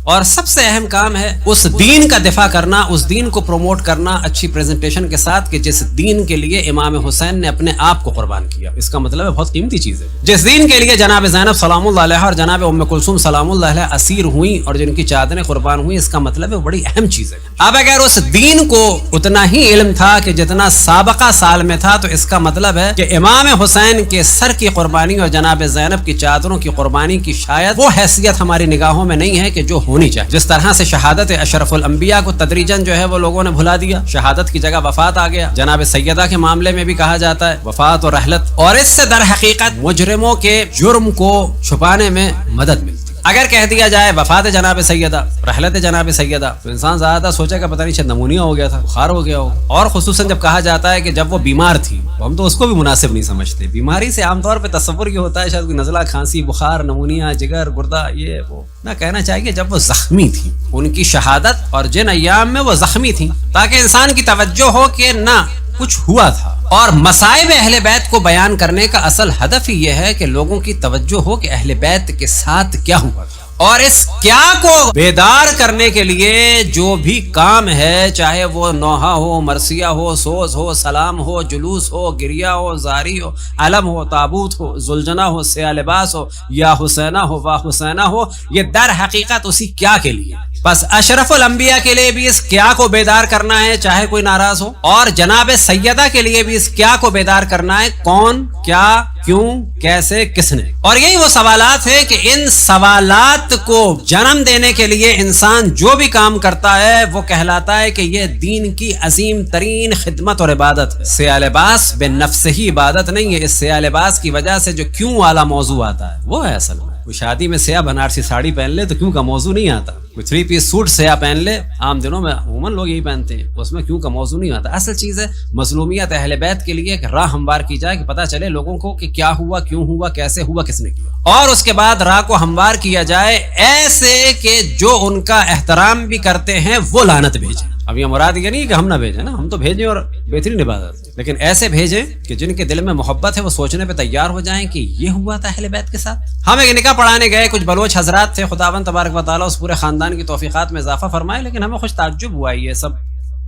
اور سب سے اہم کام ہے اس دین کا دفاع کرنا، اس دین کو پروموٹ کرنا اچھی پریزنٹیشن کے ساتھ کہ جس دین کے لیے امام حسین نے اپنے آپ کو قربان کیا. اس کا مطلب ہے بہت قیمتی چیز ہے. جس دین کے لیے جناب زینب سلام اللہ علیہ اور جناب ام کلثوم سلام اللہ علیہ اسیر ہوئی اور جن کی چادریں قربان ہوئی، اس کا مطلب ہے بڑی اہم چیز ہے. اب اگر اس دین کو اتنا ہی علم تھا کہ جتنا سابقہ سال میں تھا، تو اس کا مطلب ہے کہ امام حسین کے سر کی قربانی اور جناب زینب کی چادروں کی قربانی کی شاید وہ حیثیت ہماری نگاہوں میں نہیں ہے کہ جو ہونی چاہیے. جس طرح سے شہادت اشرف الانبیاء کو تدریجاً جو ہے وہ لوگوں نے بھلا دیا، شہادت کی جگہ وفات آ گیا. جناب سیدہ کے معاملے میں بھی کہا جاتا ہے وفات اور رحلت، اور اس سے در حقیقت مجرموں کے جرم کو چھپانے میں مدد ملتی. اگر کہہ دیا جائے وفات جناب سیدہ، رحلت جناب سیدہ، تو انسان زیادہ سوچے کہ پتہ نہیں شاید نمونیا ہو گیا تھا، بخار ہو گیا ہوگا. اور خصوصاً جب کہا جاتا ہے کہ جب وہ بیمار تھی، ہم تو اس کو بھی مناسب نہیں سمجھتے. بیماری سے عام طور پہ تصور یہ ہوتا ہے شاید کوئی نزلہ، کھانسی، بخار، نمونیا، جگر، گردہ، یہ وہ. نہ کہنا چاہیے جب وہ زخمی تھی. ان کی شہادت اور جن ایام میں وہ زخمی تھی تاکہ انسان کی توجہ ہو کہ نہ کچھ ہوا تھا. اور مصائب اہل بیت کو بیان کرنے کا اصل ہدف ہی یہ ہے کہ لوگوں کی توجہ ہو کہ اہل بیت کے ساتھ کیا ہوا تھا. اور اس کیا کو بیدار کرنے کے لیے جو بھی کام ہے، چاہے وہ نوحہ ہو، مرثیہ ہو، سوز ہو، سلام ہو، جلوس ہو، گریہ ہو، زاری ہو، علم ہو، تابوت ہو، زلجنہ ہو، سیاہ لباس ہو، یا حسینہ ہو، وا حسینہ ہو، یہ در حقیقت اسی کیا کے لیے. بس اشرف الانبیاء کے لیے بھی اس کیا کو بیدار کرنا ہے چاہے کوئی ناراض ہو، اور جناب سیدہ کے لیے بھی اس کیا کو بیدار کرنا ہے. کون، کیا، کیوں، کیسے، کس نے. اور یہی وہ سوالات ہے کہ ان سوالات کو جنم دینے کے لیے انسان جو بھی کام کرتا ہے وہ کہلاتا ہے کہ یہ دین کی عظیم ترین خدمت اور عبادت ہے. سیاہ لباس بے نفس ہی عبادت نہیں ہے. اس سیاہ لباس کی وجہ سے جو کیوں والا موضوع آتا ہے وہ ہے اصل میں. کوئی شادی میں سیاہ بنارسی ساڑی پہن لے تو کیوں کا موضوع نہیں آتا. کوئی 3 پیس سوٹ سیاہ پہن لے، عام دنوں میں عموماً لوگ یہی پہنتے ہیں، اس میں کیوں کا موضوع نہیں آتا. اصل چیز ہے مظلومیت اہل بیت کے لیے ایک راہ ہموار کی جائے کہ پتہ چلے لوگوں کو کہ کیا ہوا، کیوں ہوا، کیسے ہوا، کس نے کیا. اور اس کے بعد راہ کو ہموار کیا جائے ایسے کہ جو ان کا احترام بھی کرتے ہیں وہ لعنت بھیجیں. اب یہ مراد یہ نہیں کہ ہم نہ بھیجیں نا، ہم تو بھیجیں اور بہترین عبادت، لیکن ایسے بھیجیں کہ جن کے دل میں محبت ہے وہ سوچنے پہ تیار ہو جائیں کہ یہ ہوا تھا اہل بیت کے ساتھ. ہم ایک نکاح پڑھانے گئے، کچھ بلوچ حضرات تھے، خداوند تبارک و تعالیٰ اس پورے خاندان کی توفیقات میں اضافہ فرمائے، لیکن ہمیں خوش تعجب ہوا یہ سب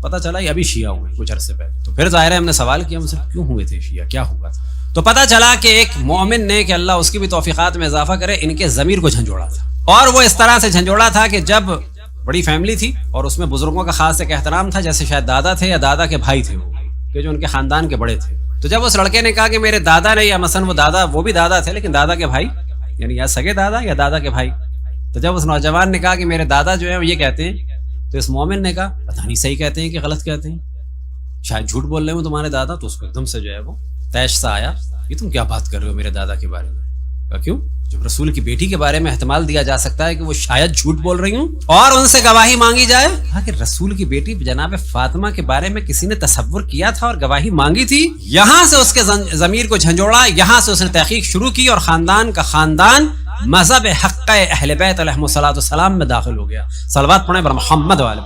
پتہ چلا یہ ابھی شیعہ ہوئے کچھ عرصے پہلے. تو پھر ظاہر ہے ہم نے سوال کیا ان سے کیوں ہوئے تھے شیعہ، کیا ہوا تھا. تو پتہ چلا کہ ایک مومن نے، کہ اللہ اس کی بھی توفیقات میں اضافہ کرے، ان کے ضمیر کو جھنجھوڑا تھا. اور وہ اس طرح سے جھنجھوڑا تھا کہ جب بڑی فیملی تھی اور اس میں بزرگوں کا خاص ایک احترام تھا، جیسے شاید دادا تھے یا دادا کے بھائی تھے وہ، کہ جو ان کے خاندان کے بڑے تھے. تو جب اس لڑکے نے کہا کہ میرے دادا نے، یا مثلا وہ بھی دادا تھے لیکن دادا کے بھائی، یعنی یا سگے دادا یا دادا کے بھائی. تو جب اس نوجوان نے کہا کہ میرے دادا جو ہے وہ یہ کہتے ہیں، تو اس مومن نے کہا پتہ نہیں صحیح کہتے ہیں کہ غلط کہتے ہیں، شاید جھوٹ بول رہے ہوں تمہارے دادا. تو اس کو ایک دم سے جو ہے وہ تیش سا آیا، یہ تم کیا بات کر رہے ہو میرے دادا کے بارے میں. کیوں؟ جب رسول کی بیٹی کے بارے میں احتمال دیا جا سکتا ہے کہ وہ شاید جھوٹ بول رہی ہوں اور ان سے گواہی مانگی جائے. کہ رسول کی بیٹی جناب فاطمہ کے بارے میں کسی نے تصور کیا تھا اور گواہی مانگی تھی. یہاں سے اس کے ضمیر کو جھنجھوڑا، یہاں سے اس نے تحقیق شروع کی اور خاندان کا خاندان مذہب حق اہل بیت علیہ الصلوۃ والسلام میں داخل ہو گیا. صلوات پڑھیں بر محمد والے.